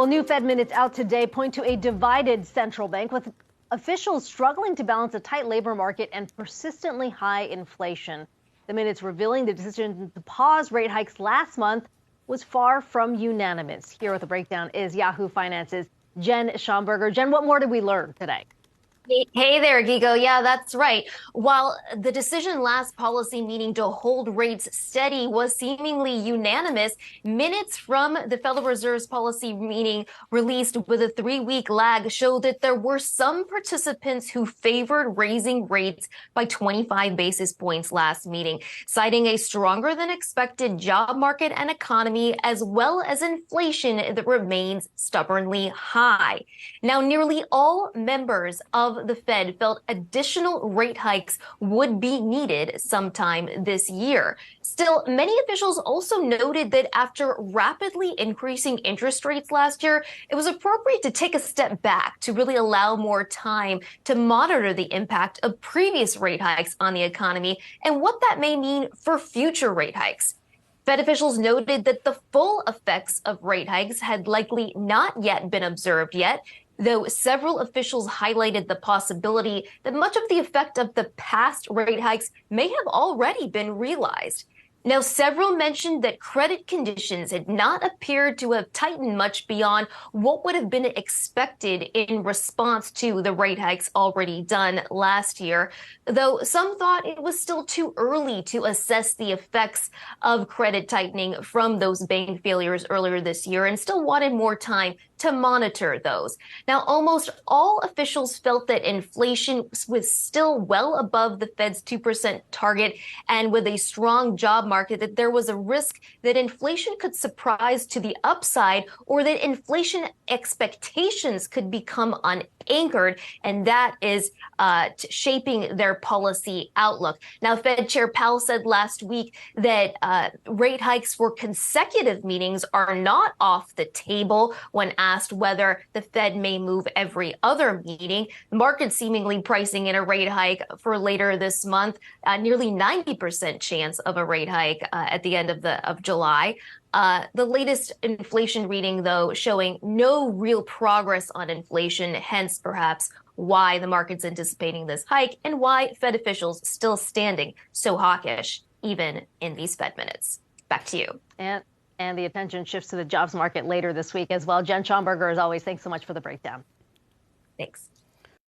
Well, new Fed minutes out today point to a divided central bank with officials struggling to balance a tight labor market and persistently high inflation. The minutes revealing the decision to pause rate hikes last month was far from unanimous. Here with a breakdown is Yahoo Finance's Jen Schonberger. Jen, what more did we learn today? Hey there, Gigo. Yeah, that's right. While the decision last policy meeting to hold rates steady was seemingly unanimous, minutes from the Federal Reserve's policy meeting released with a 3-week lag show that there were some participants who favored raising rates by 25 basis points last meeting, citing a stronger than expected job market and economy, as well as inflation that remains stubbornly high. Now, nearly all members of the Fed felt additional rate hikes would be needed sometime this year. Still, many officials also noted that after rapidly increasing interest rates last year, it was appropriate to take a step back to really allow more time to monitor the impact of previous rate hikes on the economy and what that may mean for future rate hikes. Fed officials noted that the full effects of rate hikes had likely not yet been observed yet, though several officials highlighted the possibility that much of the effect of the past rate hikes may have already been realized. Now, several mentioned that credit conditions had not appeared to have tightened much beyond what would have been expected in response to the rate hikes already done last year, though some thought it was still too early to assess the effects of credit tightening from those bank failures earlier this year and still wanted more time to monitor those. Now, almost all officials felt that inflation was still well above the Fed's 2% target, and with a strong job market, that there was a risk that inflation could surprise to the upside, or that inflation expectations could become unanchored, and that is shaping their policy outlook. Now, Fed Chair Powell said last week that rate hikes for consecutive meetings are not off the table when asked whether the Fed may move every other meeting. The market seemingly pricing in a rate hike for later this month, nearly 90% chance of a rate hike at the end of July. The latest inflation reading, though, showing no real progress on inflation, hence perhaps why the market's anticipating this hike and why Fed officials still standing so hawkish, even in these Fed minutes. Back to you. And the attention shifts to the jobs market later this week as well. Jen Schonberger, as always, thanks so much for the breakdown. Thanks.